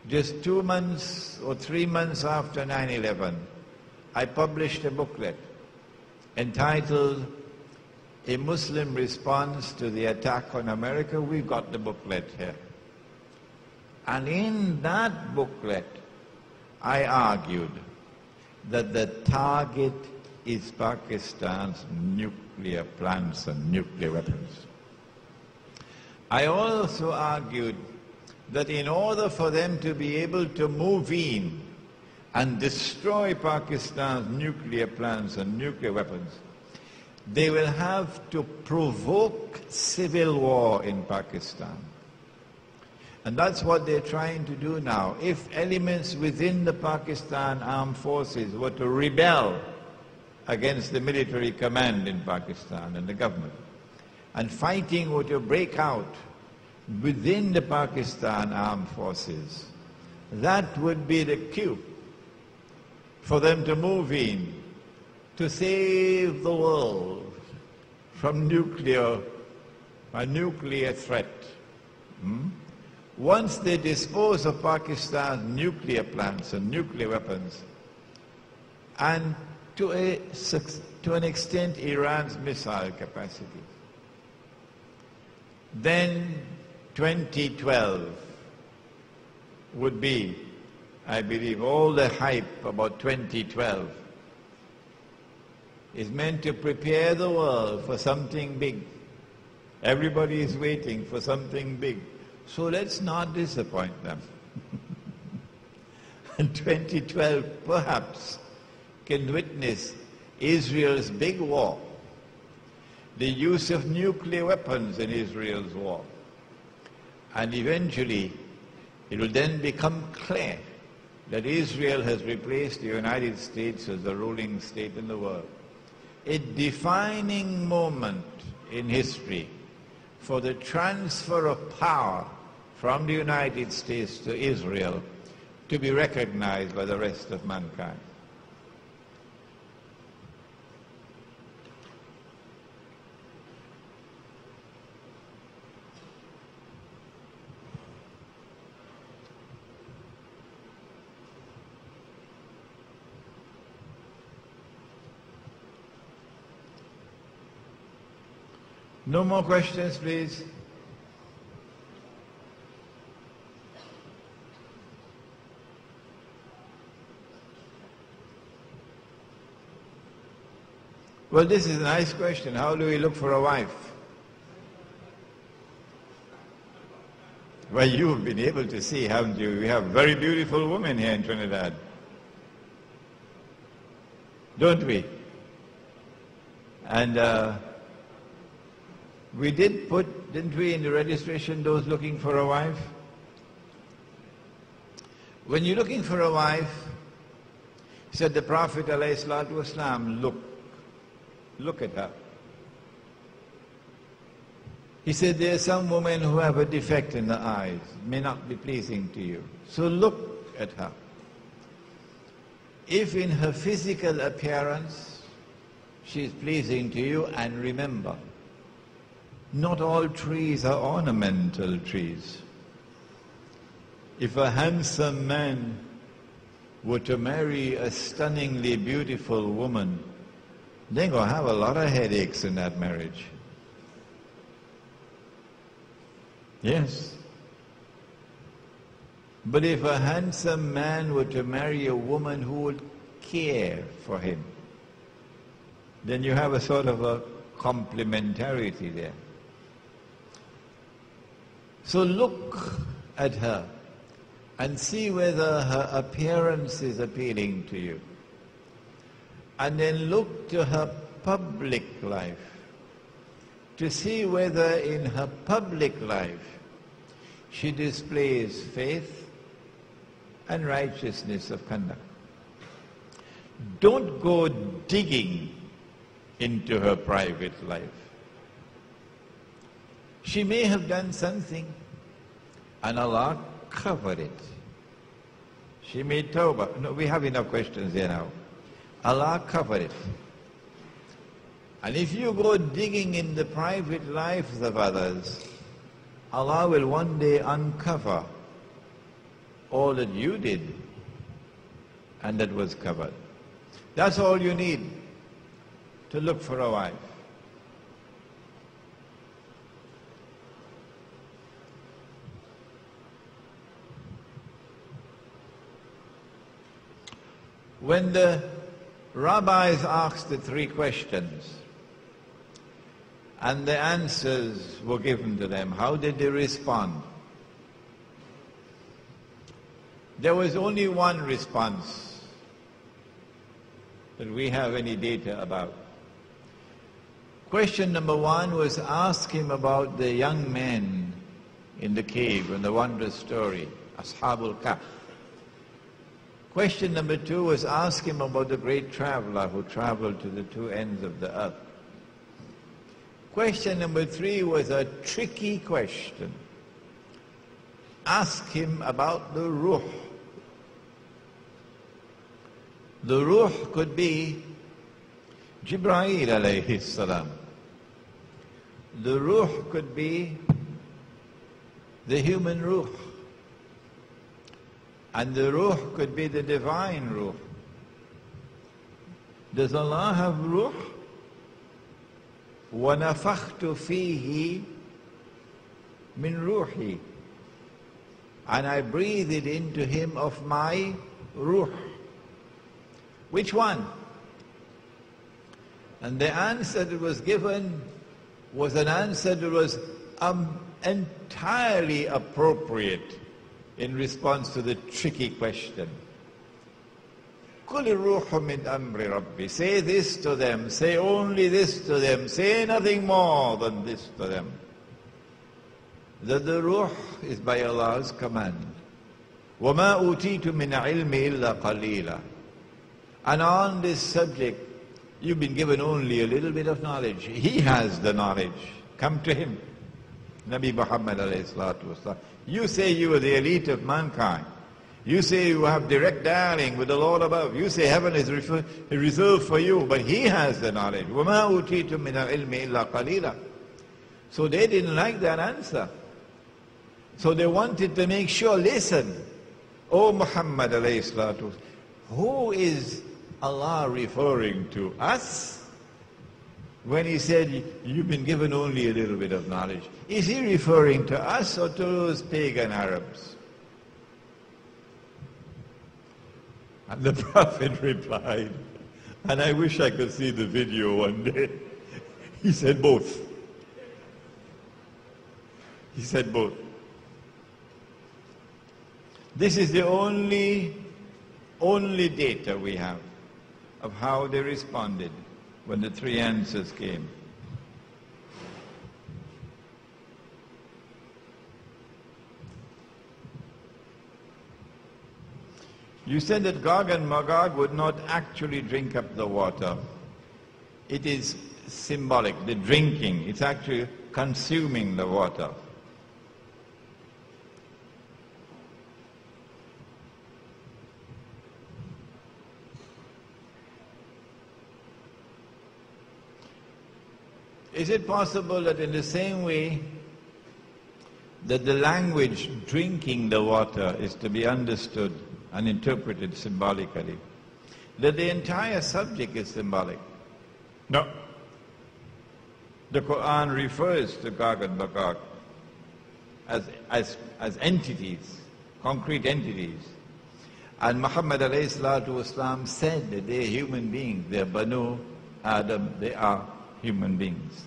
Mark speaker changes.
Speaker 1: Just 2 months or 3 months after 9/11, I published a booklet entitled A Muslim Response to the Attack on America. We've got the booklet here. And in that booklet, I argued that the target is Pakistan's nuclear plants and nuclear weapons. I also argued that in order for them to be able to move in and destroy Pakistan's nuclear plants and nuclear weapons, they will have to provoke civil war in Pakistan. And that's what they're trying to do now. If elements within the Pakistan armed forces were to rebel against the military command in Pakistan and the government, and fighting were to break out within the Pakistan armed forces, that would be the cue for them to move in to save the world from a nuclear threat. Once they dispose of Pakistan's nuclear plants and nuclear weapons, and to an extent Iran's missile capacity, then 2012 would be, I believe, all the hype about 2012 is meant to prepare the world for something big. Everybody is waiting for something big. So let's not disappoint them. And 2012 perhaps can witness Israel's big war, the use of nuclear weapons in Israel's war. And eventually, it will then become clear that Israel has replaced the United States as the ruling state in the world. A defining moment in history for the transfer of power from the United States to Israel to be recognized by the rest of mankind. No more questions, please. Well, this is a nice question. How do we look for a wife? Well, you've been able to see, haven't you? We have very beautiful women here in Trinidad. Don't we? And we did put, didn't we, in the registration, those looking for a wife? When you're looking for a wife, said the Prophet ﷺ, look at her. He said there are some women who have a defect in the eyes, may not be pleasing to you. So look at her. If in her physical appearance she is pleasing to you, and remember, not all trees are ornamental trees. If a handsome man were to marry a stunningly beautiful woman, they're going to have a lot of headaches in that marriage. Yes. But if a handsome man were to marry a woman who would care for him, then you have a sort of a complementarity there. So look at her and see whether her appearance is appealing to you. And then look to her public life to see whether in her public life she displays faith and righteousness of conduct. Don't go digging into her private life. She may have done something and Allah covered it. She made tawbah. No, we have enough questions here now. Allah covered it. And if you go digging in the private lives of others, Allah will one day uncover all that you did, and that was covered. That's all you need to look for a wife. When the rabbis asked the three questions and the answers were given to them, how did they respond? There was only one response that we have any data about. Question number one was, ask him about the young men in the cave and the wondrous story, Ashabul Kahf. Question number two was, ask him about the great traveler who traveled to the two ends of the earth. Question number three was a tricky question. Ask him about the ruh. The ruh could be Jibreel alayhi salam. The ruh could be the human ruh. And the ruh could be the divine ruh. Does Allah have ruh? وَنَفَخْتُ فِيهِ مِنْ رُوحِي. And I breathed it into him of my ruh. Which one? And the answer that was given was an answer that was entirely appropriate in response to the tricky question. قُلِ الرُّوحُ مِنْ أَمْرِ رَبِّي. Say this to them, say only this to them, say nothing more than this to them. That the ruh is by Allah's command. وَمَا أُوتِيتُ مِنْ عِلْمِ إِلَّا قَلِيلًا. And on this subject, you've been given only a little bit of knowledge. He has the knowledge. Come to him. Nabi Muhammad alayhi salatu wasalam. You say you are the elite of mankind. You say you have direct dialing with the Lord above. You say heaven is reserved for you, but he has the knowledge. وَمَا أُوتِيتُم مِّنَ الْعِلْمِ إِلَّا قَلِيلًا. So they didn't like that answer. So they wanted to make sure, listen, O Muhammad alayhi salatu wasalam, who is Allah referring to? Us? When he said, you've been given only a little bit of knowledge. Is he referring to us or to those pagan Arabs? And the Prophet replied, and I wish I could see the video one day. He said both. He said both. This is the only data we have of how they responded when the three answers came. You said that Gog and Magog would not actually drink up the water. It is symbolic, the drinking. It's actually consuming the water. Is it possible that in the same way that the language drinking the water is to be understood and interpreted symbolically, that the entire subject is symbolic? No. The Quran refers to Gog and Magog as entities, concrete entities. And Muhammad alayhi salatu wasalam said that they are human beings, they are Banu Adam, they are human beings.